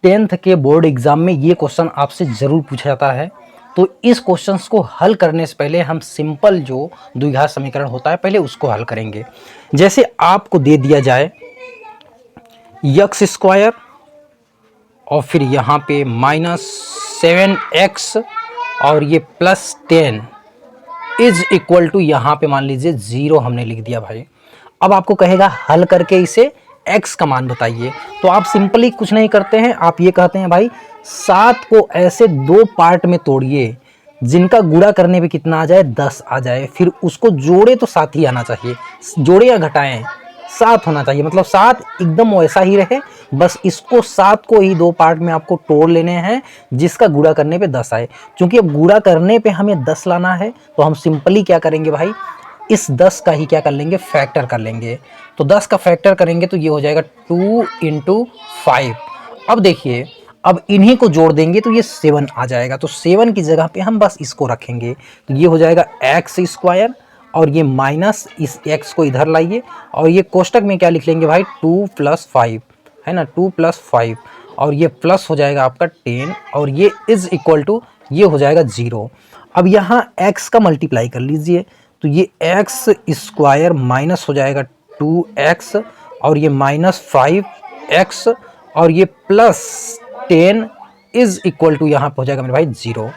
10th के board exam में ये क्वेश्चन आपसे ज़रूर पूछा जाता है। तो इस क्वेश्चंस को हल करने से पहले हम सिंपल जो द्विघात समीकरण होता है पहले उसको हल करेंगे। जैसे आपको दे दिया जाए x² और फिर यहाँ पे -7x और ये +10 इज इक्वल टू यहाँ पे मान लीजिए 0 हमने लिख दिया भाई। अब आपको कहेगा हल करके इसे x का मान बताइए। तो आप सिंपली कुछ नहीं करते हैं, आप ये कहते हैं भाई 7 को ऐसे 2 पार्ट में तोड़िए जिनका गुणा करने पे कितना आ जाए 10 आ जाए, फिर उसको जोड़े तो 7 ही आना चाहिए, जोड़े या घटाएं 7 होना चाहिए, मतलब 7 एकदम वैसा ही रहे, बस इसको 7 को ही 2 पार्ट में आपको तोड़ लेने हैं जिसका गुणा करने पे 10 आए। क्योंकि अब गुणा करने पे हमें 10 लाना है तो हम सिंपली क्या करेंगे भाई, इस 10 का ही क्या कर लेंगे, फैक्टर कर लेंगे। तो 10 का फैक्टर करेंगे तो ये हो जाएगा 2 × 5। अब देखिए, अब इन्हीं को जोड़ देंगे तो ये 7 आ जाएगा। तो 7 की जगह पे हम बस इसको रखेंगे तो ये हो जाएगा x² और ये माइनस इस x को इधर लाइए और ये कोष्टक में क्या लिख लेंगे भाई 2 + 5 है ना, 2 + 5 और ये प्लस हो जाएगा आपका 10 और ये इज इक्वल टू ये हो जाएगा 0। अब यहाँ x का मल्टीप्लाई कर लीजिए तो ये x² माइनस हो जाएगा 2x और ये -5x और ये +10 इज इक्वल टू यहाँ पे हो जाएगा मेरे भाई 0।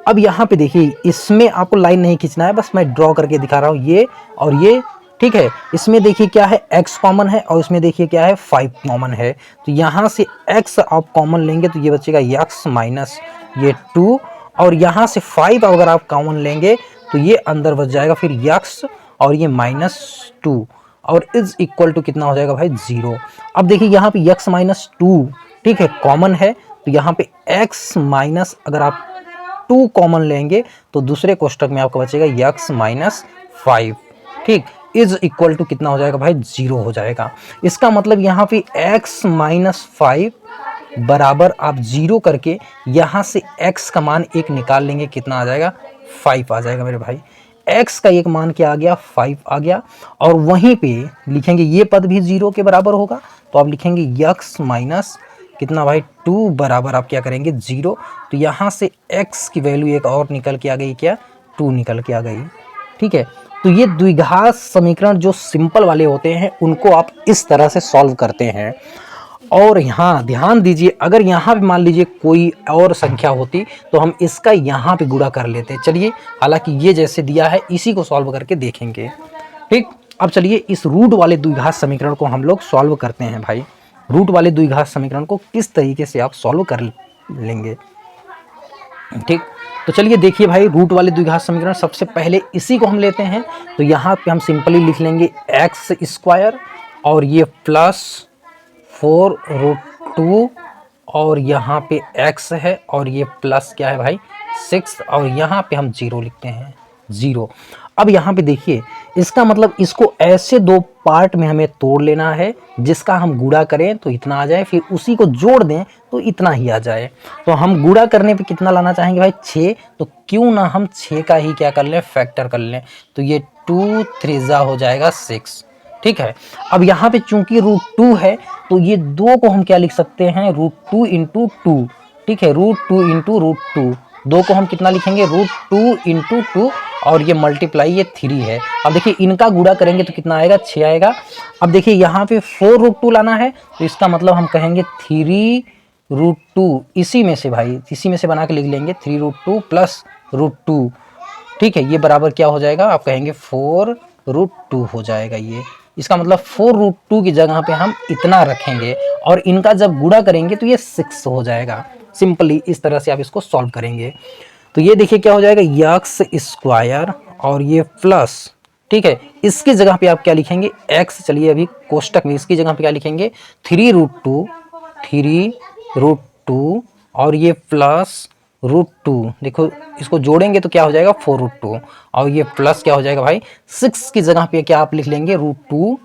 अब यहाँ पे देखिए, इसमें आपको लाइन नहीं खींचना है, बस मैं ड्रॉ करके दिखा रहा हूँ ये और ये, ठीक है। इसमें देखिए क्या है x कॉमन है और इसमें देखिए क्या है 5 कॉमन है। तो यहाँ से x आप कॉमन लेंगे तो ये बचेगा x माइनस ये 2 और यहाँ से 5 अगर आप कॉमन लेंगे तो ये अंदर बच जाएगा फिर x और ये -2 और इज इक्वल टू कितना हो जाएगा भाई 0। अब देखिए यहाँ पे x - 2 ठीक है कॉमन है तो यहाँ पे x माइनस अगर आप 2 कॉमन लेंगे तो दूसरे कोष्टक में आपका बचेगा x - 5 ठीक, इज इक्वल टू कितना हो जाएगा भाई 0 हो जाएगा। इसका मतलब यहाँ पे x - 5 बराबर आप 0 करके यहाँ से x का मान एक निकाल लेंगे, कितना आ जाएगा 5 आ जाएगा मेरे भाई। x का एक मान क्या आ गया 5 आ गया और वहीं पे लिखेंगे ये पद भी 0 के बराबर होगा तो आप लिखेंगे x माइनस कितना भाई 2 बराबर आप क्या करेंगे 0। तो यहाँ से x की वैल्यू एक और निकल के आ गई, क्या 2 निकल के आ गई, ठीक है। तो ये द्विघात समीकरण जो सिंपल वाले होते हैं उनको आप इस तरह से सॉल्व करते हैं। और यहाँ ध्यान दीजिए, अगर यहाँ पे मान लीजिए कोई और संख्या होती तो हम इसका यहाँ पे गुणा कर लेते। चलिए, हालांकि ये जैसे दिया है इसी को सॉल्व करके देखेंगे, ठीक। अब चलिए इस रूट वाले द्विघात समीकरण को हम लोग सॉल्व करते हैं भाई। रूट वाले द्विघात समीकरण को किस तरीके से आप सॉल्व कर लेंगे, ठीक। तो चलिए देखिए भाई, रूट वाले द्विघात समीकरण सबसे पहले इसी को हम लेते हैं। तो यहाँ पे हम सिंपली लिख लेंगे x² और ये +4√2 और यहाँ पे x है और ये प्लस क्या है भाई 6 और यहाँ पे हम 0 लिखते हैं 0। अब यहाँ पे देखिए, इसका मतलब इसको ऐसे 2 पार्ट में हमें तोड़ लेना है जिसका हम गुणा करें तो इतना आ जाए, फिर उसी को जोड़ दें तो इतना ही आ जाए। तो हम गुणा करने पे कितना लाना चाहेंगे भाई 6, तो क्यों ना हम 6 का ही क्या कर लें फैक्टर कर लें। तो ये 2 3 हो जाएगा 6, ठीक है। अब यहाँ पे चूंकि √2 है तो ये 2 को हम क्या लिख सकते हैं √2 × 2, ठीक है। √2 × √2, 2 को हम कितना लिखेंगे √2 × 2 और ये मल्टीप्लाई ये 3 है। अब देखिए इनका गुणा करेंगे तो कितना आएगा 6 आएगा। अब देखिए यहाँ पे 4√2 लाना है तो इसका मतलब हम कहेंगे 3√2, इसी में से भाई इसी में से बना के लिख लेंगे 3√2 + √2, ठीक है। ये बराबर क्या हो जाएगा, आप कहेंगे 4√2 हो जाएगा ये। इसका मतलब 4√2 की जगह पे हम इतना रखेंगे और इनका जब गुणा करेंगे तो ये 6 हो जाएगा। सिंपली इस तरह से आप इसको सॉल्व करेंगे। तो ये देखिए क्या हो जाएगा x² और ये प्लस, ठीक है। इसकी जगह पे आप क्या लिखेंगे x, चलिए अभी कोष्टक में इसकी जगह पे क्या लिखेंगे 3√2 और ये प्लस √2, देखो इसको जोड़ेंगे तो क्या हो जाएगा 4√2 और ये प्लस क्या हो जाएगा भाई 6 की जगह पे क्या आप लिख लेंगे √2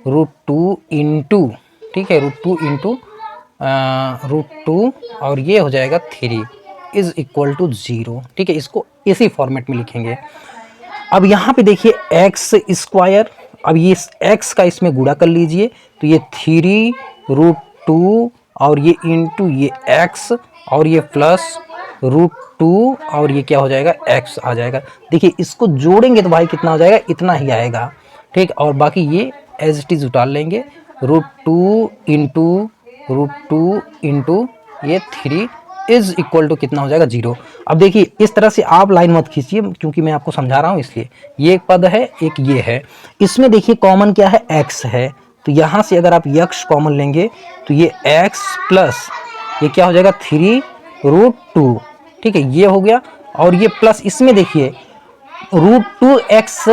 × ठीक है √2 × √2 और ये हो जाएगा 3 इज इक्वल टू 0, ठीक है। इसको इसी फॉर्मेट में लिखेंगे। अब यहाँ पे देखिए x², अब ये x का इसमें गुणा कर लीजिए तो ये 3√2 और ये इंटू ये x और ये प्लस √2 और ये क्या हो जाएगा x आ जाएगा। देखिए इसको जोड़ेंगे तो भाई कितना हो जाएगा, इतना ही आएगा, ठीक। और बाकी ये एज इट इज उतार लेंगे, √2 इंटू ये 3 इज इक्वल टू कितना हो जाएगा 0। अब देखिए इस तरह से आप लाइन मत खींचिए क्योंकि मैं आपको समझा रहा हूँ इसलिए। ये एक पद है, एक ये है, इसमें देखिए कॉमन क्या है, x है, तो यहाँ से अगर आप यक्ष कॉमन लेंगे तो ये x प्लस ये क्या हो जाएगा 3√2, ठीक है, ये हो गया। और ये प्लस इसमें देखिए √2x,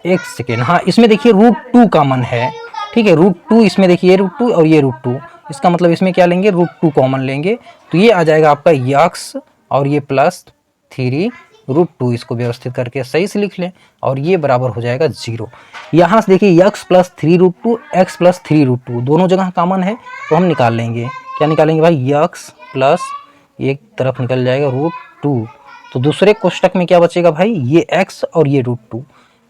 एक सेकेंड, हाँ इसमें देखिए √2 कॉमन है, ठीक है, √2 इसमें देखिए √2 और ये √2, इसका मतलब इसमें क्या लेंगे √2 कॉमन लेंगे तो ये आ जाएगा आपका यक्स और ये प्लस 3√2, इसको व्यवस्थित करके सही से लिख लें और ये बराबर हो जाएगा 0। यहाँ से देखिए यक्स प्लस 3√2 एक्स प्लस 3√2 दोनों जगह कॉमन है तो हम निकाल लेंगे, क्या निकालेंगे भाई, यक्स प्लस एक तरफ निकल जाएगा √2, तो दूसरे कोष्टक में क्या बचेगा भाई, ये x और ये √2,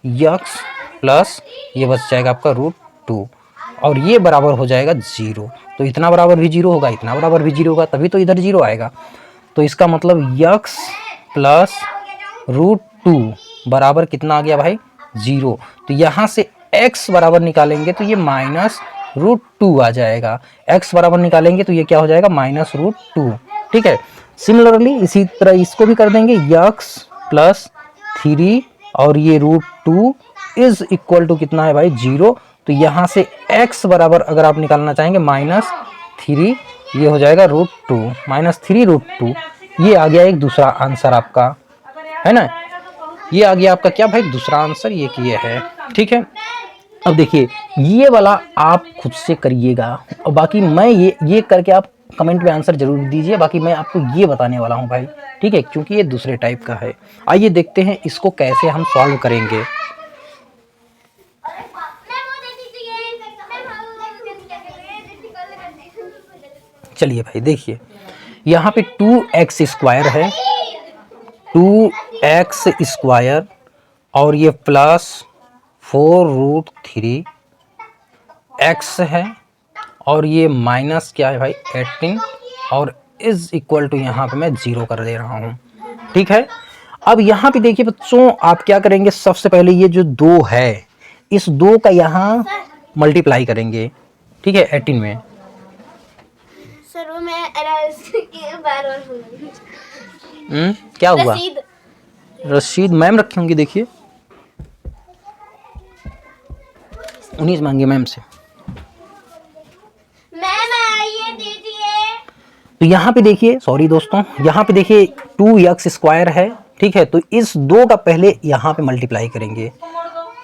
यक्स प्लस ये बच जाएगा आपका √2 और ये बराबर हो जाएगा 0। तो इतना बराबर भी 0 होगा, इतना बराबर भी 0 होगा, तभी तो इधर 0 आएगा। तो इसका मतलब यक्स प्लस √2 बराबर कितना आ गया भाई 0। तो यहाँ से x बराबर निकालेंगे तो ये -√2 आ जाएगा, x बराबर निकालेंगे तो ये क्या हो जाएगा -√2, ठीक है। सिमिलरली इसी तरह इसको भी कर देंगे, यक्स प्लस 3 और ये √2 इज इक्वल टू कितना है भाई 0। तो यहाँ से x बराबर अगर आप निकालना चाहेंगे -3, ये हो जाएगा √2 -3√2, ये आ गया एक दूसरा आंसर आपका, है ना, ये आ गया आपका क्या भाई दूसरा आंसर, ये है, ठीक है। अब देखिए ये वाला आप खुद से करिएगा और बाकी मैं ये करके आप कमेंट में आंसर जरूर दीजिए, बाकी मैं आपको ये बताने वाला हूँ भाई, ठीक है, क्योंकि ये दूसरे टाइप का है। आइए देखते हैं इसको कैसे हम सॉल्व करेंगे। चलिए भाई देखिए यहाँ पे 2x² है, 2x² और ये प्लस 4√3 x है और ये माइनस क्या है भाई 18 और इज इक्वल टू यहाँ पे मैं 0 कर दे रहा हूँ, ठीक है। अब यहाँ पे देखिए बच्चों आप क्या करेंगे, सबसे पहले ये जो 2 है इस 2 का यहाँ मल्टीप्लाई करेंगे, ठीक है, 18 में। सर वो मैं बार-बार क्या हुआ, रसीद मैम रखी होंगी, देखिए उन्हीं से मांगे मैम से। मैम आइए दीजिए। तो यहाँ पे देखिए, सॉरी दोस्तों, यहाँ पे देखिए 2x² है, ठीक है, तो इस 2 का पहले यहाँ पे मल्टीप्लाई करेंगे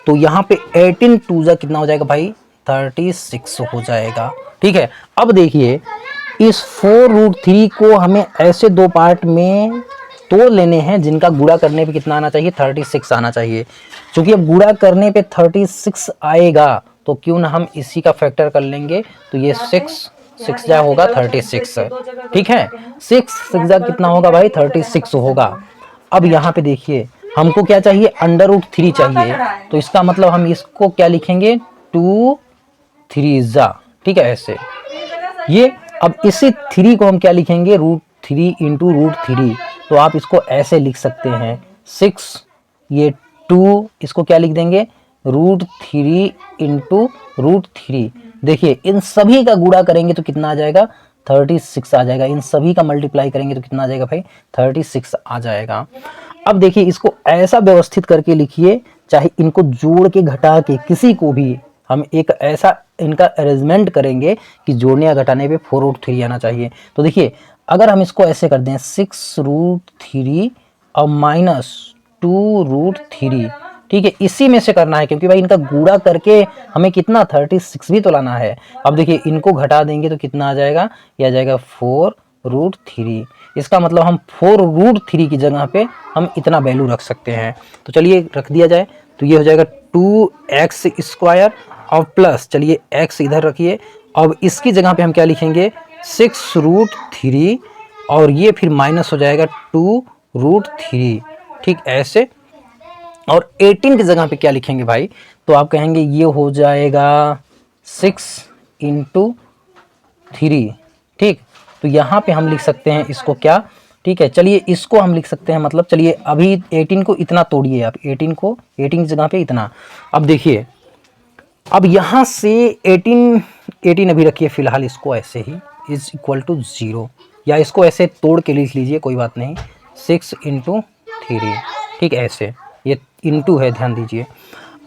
तो यहाँ पे 18 2 जा कितना हो जाएगा भाई 36 हो जाएगा, ठीक है। अब देखिए इस 4√3 को हमें ऐसे 2 पार्ट में तोड़ लेने हैं जिनका गुणा करने पे कितना आना चाहिए 36 आना चाहिए। क्योंकि अब गुणा करने पे 36 आएगा तो क्यों ना हम इसी का फैक्टर कर लेंगे, तो ये 6 जा होगा 36, ठीक है, 6 जा कितना होगा भाई 36 होगा। अब यहाँ पे देखिए हमको क्या चाहिए √3 चाहिए, तो इसका मतलब हम इसको क्या लिखेंगे 2 3 जा, ठीक है, ऐसे ये। अब इसी 3 को हम क्या लिखेंगे √3 इंटू √3, तो आप इसको ऐसे लिख सकते हैं 6, ये 2, इसको क्या लिख देंगे √3 इंटू √3। देखिए इन सभी का गुणा करेंगे तो कितना आ जाएगा 36 आ जाएगा, इन सभी का मल्टीप्लाई करेंगे तो कितना आ जाएगा भाई 36 आ जाएगा। अब देखिए इसको ऐसा व्यवस्थित करके लिखिए, चाहे इनको जोड़ के घटा के किसी को भी हम एक ऐसा इनका अरेंजमेंट करेंगे कि जोड़ने या घटाने पे 4√3 आना चाहिए। तो देखिए अगर हम इसको ऐसे कर दें 6√3 और -2√3, ठीक है, इसी में से करना है क्योंकि भाई इनका गुणा करके हमें कितना 36 भी तो लाना है। अब देखिए इनको घटा देंगे तो कितना आ जाएगा, ये आ जाएगा 4√3। इसका मतलब हम 4√3 की जगह पे हम इतना वैल्यू रख सकते हैं। तो चलिए रख दिया जाए, तो ये हो जाएगा 2x² और प्लस, चलिए x इधर रखिए, अब इसकी जगह पे हम क्या लिखेंगे 6√3 और ये फिर माइनस हो जाएगा 2√3, ठीक ऐसे। और 18 की जगह पे क्या लिखेंगे भाई, तो आप कहेंगे ये हो जाएगा 6 इंटू 3, ठीक। तो यहाँ पे हम लिख सकते हैं इसको क्या, ठीक है, चलिए इसको हम लिख सकते हैं, मतलब चलिए अभी 18 को इतना तोड़िए आप, 18 की जगह पे इतना। अब देखिए, अब यहाँ से 18 अभी रखिए फिलहाल, इसको ऐसे ही इज इक्वल टू 0, या इसको ऐसे तोड़ के लिख लीजिए, कोई बात नहीं, 6 × 3, ठीक, ऐसे, ये इंटू है, ध्यान दीजिए।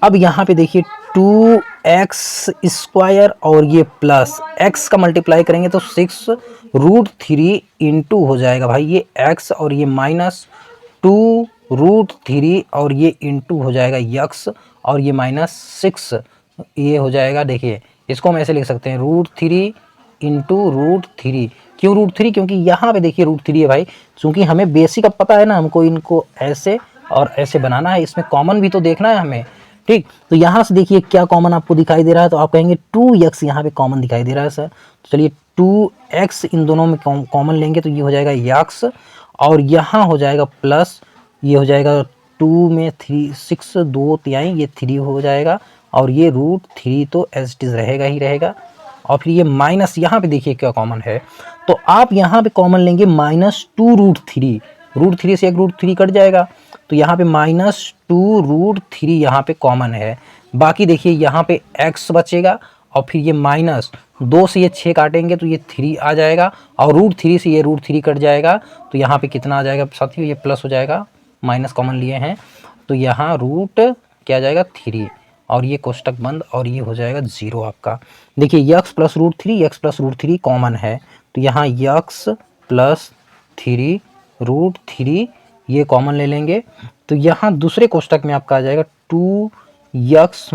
अब यहाँ पे देखिए 2x² और ये प्लस x का मल्टीप्लाई करेंगे तो 6√3 इंटू हो जाएगा भाई ये x, और ये माइनस 2√3 और ये इंटू हो जाएगा x, और ये -6 ये हो जाएगा। देखिए इसको हम ऐसे लिख सकते हैं √3 इंटू √3। क्यों √3? क्योंकि यहाँ पे देखिए √3 है भाई, चूँकि हमें बेसिक अब पता है ना, हमको इनको ऐसे और ऐसे बनाना है, इसमें कॉमन भी तो देखना है हमें, ठीक। तो यहाँ से देखिए क्या कॉमन आपको दिखाई दे रहा है, तो आप कहेंगे 2x यहाँ पे कॉमन दिखाई दे रहा है सर, तो चलिए 2x इन दोनों में कॉमन लेंगे तो ये हो जाएगा x, और यहाँ हो जाएगा प्लस, ये हो जाएगा 2 में 3 6 2 तिहाई, ये 3 हो जाएगा, और ये √3 तो एज इट इज़ रहेगा ही रहेगा, और फिर ये माइनस, यहाँ पे देखिए क्या कॉमन है, तो आप यहाँ पे कॉमन लेंगे -2√3, √3 से एक √3 कट जाएगा, तो यहाँ पे -2√3 यहाँ पे कॉमन है। बाकी देखिए यहाँ पे x बचेगा, और फिर ये -2 से ये 6 काटेंगे तो ये 3 आ जाएगा, और √3 से ये √3 कट जाएगा, तो यहाँ पे कितना आ जाएगा साथियों, ये प्लस हो जाएगा, माइनस कॉमन लिए हैं, तो यहाँ रूट क्या आ जाएगा 3, और ये कोष्टक बंद, और ये हो जाएगा 0 आपका। देखिए x + √3 कॉमन है, तो यहाँ x + 3 √3 ये कॉमन ले लेंगे, तो यहाँ दूसरे कोष्टक में आपका आ जाएगा 2x -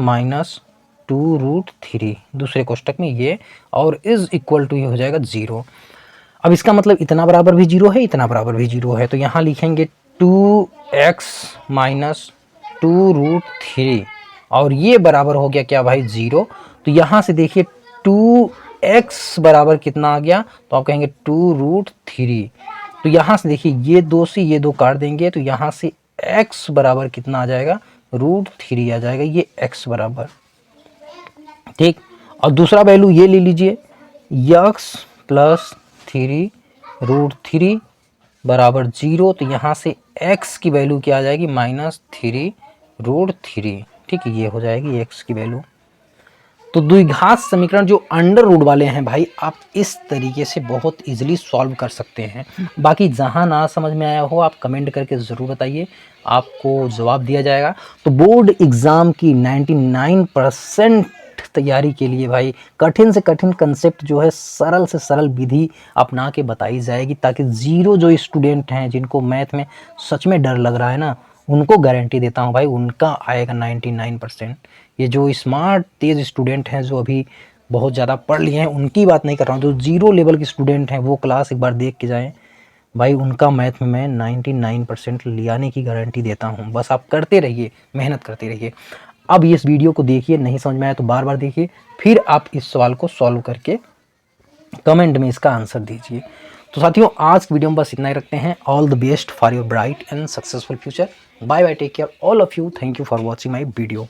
2√3 दूसरे कोष्टक में ये, और इज इक्वल टू ये हो जाएगा 0। अब इसका मतलब इतना बराबर भी 0 है, इतना बराबर भी 0 है, तो यहाँ लिखेंगे 2x - 2√3, और ये बराबर हो गया क्या भाई 0। तो यहाँ से देखिए 2x बराबर कितना आ गया, तो आप कहेंगे 2√3, तो यहाँ से देखिए ये 2 से ये 2 काट देंगे, तो यहाँ से x बराबर कितना आ जाएगा, √3 आ जाएगा, ये x बराबर, ठीक। और दूसरा वैल्यू ये ले लीजिए, x + 3 √3 बराबर 0, तो यहाँ से x की वैल्यू क्या आ जाएगी, -3 √3, ठीक, ये हो जाएगी x की वैल्यू। तो द्विघात समीकरण जो अंडर रूट वाले हैं भाई, आप इस तरीके से बहुत इजीली सॉल्व कर सकते हैं। बाकी जहां ना समझ में आया हो आप कमेंट करके ज़रूर बताइए, आपको जवाब दिया जाएगा। तो बोर्ड एग्ज़ाम की 99% तैयारी के लिए भाई कठिन से कठिन कंसेप्ट जो है, सरल से सरल विधि अपना के बताई जाएगी, ताकि ज़ीरो जो स्टूडेंट हैं जिनको मैथ में सच में डर लग रहा है ना, उनको गारंटी देता हूँ भाई उनका आएगा 99%। ये जो स्मार्ट तेज़ स्टूडेंट हैं, जो अभी बहुत ज़्यादा पढ़ लिए हैं, उनकी बात नहीं कर रहा हूँ, जो जीरो लेवल के स्टूडेंट हैं वो क्लास एक बार देख के जाएं भाई, उनका मैथ में मैं 99% ले आने की गारंटी देता हूँ। बस आप करते रहिए, मेहनत करते रहिए। अब इस वीडियो को देखिए, नहीं समझ में आया तो बार बार देखिए, फिर आप इस सवाल को सॉल्व करके कमेंट में इसका आंसर दीजिए। तो साथियों आज वीडियो में बस इतना ही रखते हैं। All the best for your bright and successful future. Bye bye, take care all of you, thank you for watching my video.